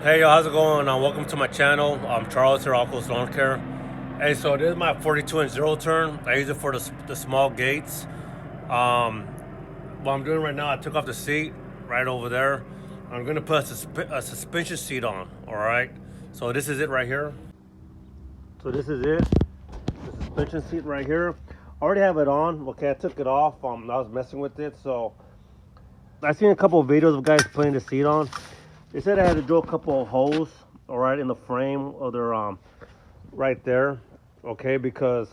Hey, yo, how's it going? Welcome to my channel. I'm Charles here, AllCoastLawncare. Hey, so this is my 42-inch zero turn. I use it for the small gates. What I'm doing right now, I took off the seat right over there. I'm gonna put a suspension seat on. All right. So this is it right here. So this is it. The suspension seat right here. I already have it on. Okay, I took it off. I was messing with it, so I've seen a couple of videos of guys putting the seat on. They said I had to drill a couple of holes, all right, in the frame of their right there, okay, because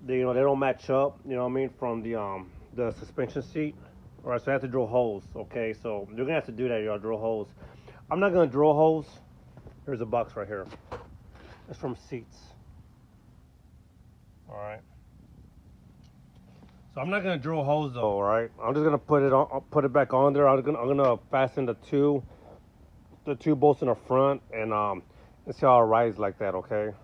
they don't match up, you know what I mean, from the suspension seat. All right, so I have to drill holes, okay. So you're gonna have to do that, y'all, drill holes. I'm not gonna drill holes. Here's a box right here. It's from seats. All right. So I'm not gonna drill holes though, all right. I'm just gonna put it back on there. I'm gonna fasten the two bolts in the front and see how it rides like that, okay.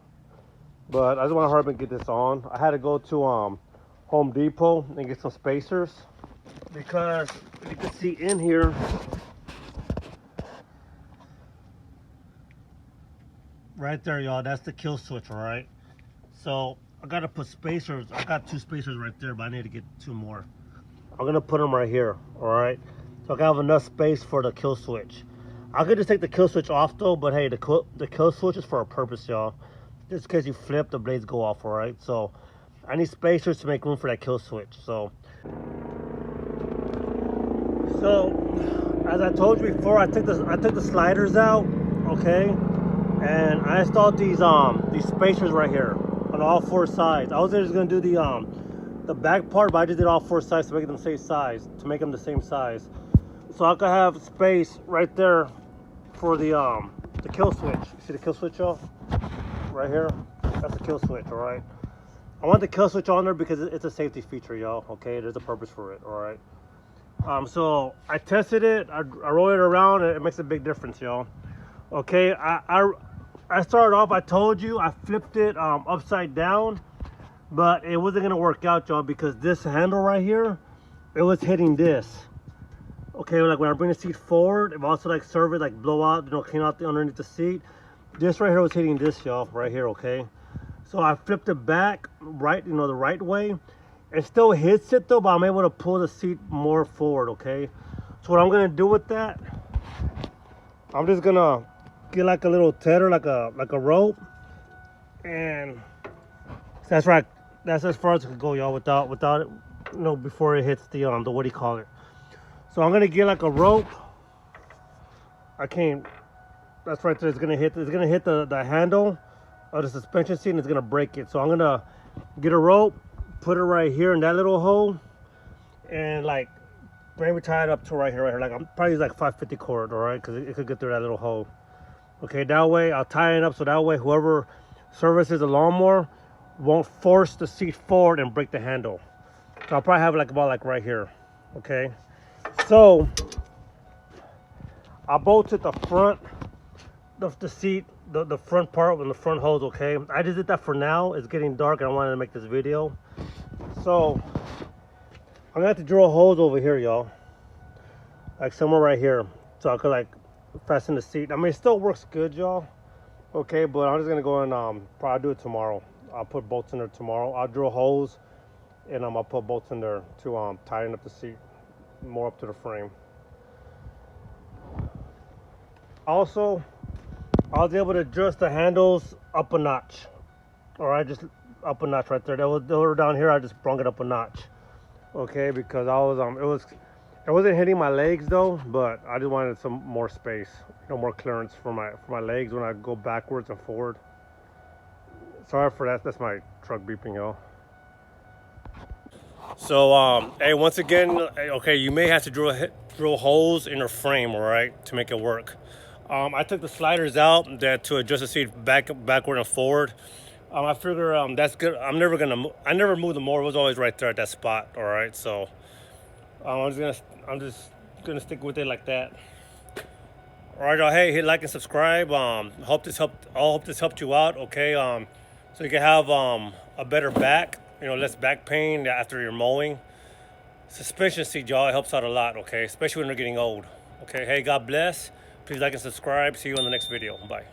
But I just want to hurry up and get this on. I had to go to Home Depot and get some spacers because you can see in here right there, y'all, that's the kill switch, all right. So I gotta put spacers. I got two spacers right there, but I need to get two more. I'm gonna put them right here, all right. So I gotta have enough space for the kill switch. I could just take the kill switch off though, but hey, the kill switch is for a purpose, y'all. Just in case you flip, the blades go off, all right? So I need spacers to make room for that kill switch. So as I told you before, I took the sliders out, okay? And I installed these spacers right here on all four sides. I was just gonna do the back part, but I just did all four sides to make them the same size, the same size. So I could have space right there for the kill switch. You see the kill switch, y'all? Right here. That's the kill switch, all right? I want the kill switch on there because it's a safety feature, y'all, okay? There's a purpose for it, all right? So I tested it. I rolled it around, and it makes a big difference, y'all. Okay, I started off, I told you, I flipped it upside down, but it wasn't gonna work out, y'all, because this handle right here, it was hitting this. Okay, like when I bring the seat forward, it also like serve it, like blow out, clean out the underneath the seat. This right here was hitting this, y'all, right here, okay? So I flipped it back, right, the right way. It still hits it though, but I'm able to pull the seat more forward, okay? So what I'm gonna do with that, I'm just gonna get like a little tether, like a rope, and that's right. That's as far as it could go, y'all, without it, before it hits the what do you call it? So I'm gonna get like a rope. I can't. That's right there. It's gonna hit the handle of the suspension seat, and it's gonna break it. So I'm gonna get a rope, put it right here in that little hole, and like maybe tie it up to right here. Like I'm probably use like 550 cord, all right, because it could get through that little hole. Okay, that way I'll tie it up so that way whoever services the lawnmower won't force the seat forward and break the handle. So I'll probably have it about right here. Okay. So I bolted the front of the seat, the front part with the front hose, okay? I just did that for now. It's getting dark and I wanted to make this video. So I'm gonna have to drill holes over here, y'all. Like somewhere right here. So I could like fasten the seat. I mean, it still works good, y'all. Okay, but I'm just gonna go and probably do it tomorrow. I'll put bolts in there tomorrow. I'll drill holes and I'll put bolts in there to tighten up the seat more up to the frame. Also, I was able to adjust the handles up a notch. All right, just up a notch right there. They were down here. I just brung it up a notch. Okay, because I was it wasn't hitting my legs though, but I just wanted some more space, more clearance for my legs when I go backwards and forward. Sorry for that. That's my truck beeping, y'all. So hey, once again, okay, you may have to drill holes in your frame, all right, to make it work. I took the sliders out to adjust the seat backward and forward. I figure that's good. I never moved the mower. It was always right there at that spot, all right. So I'm just gonna stick with it like that. All right, y'all. Hey, hit like and subscribe. I hope this helped you out, okay? So you can have a better back. Less back pain after you're mowing. Suspension seat, y'all, it helps out a lot, okay? Especially when they're getting old. Okay, hey, God bless. Please like and subscribe. See you in the next video. Bye.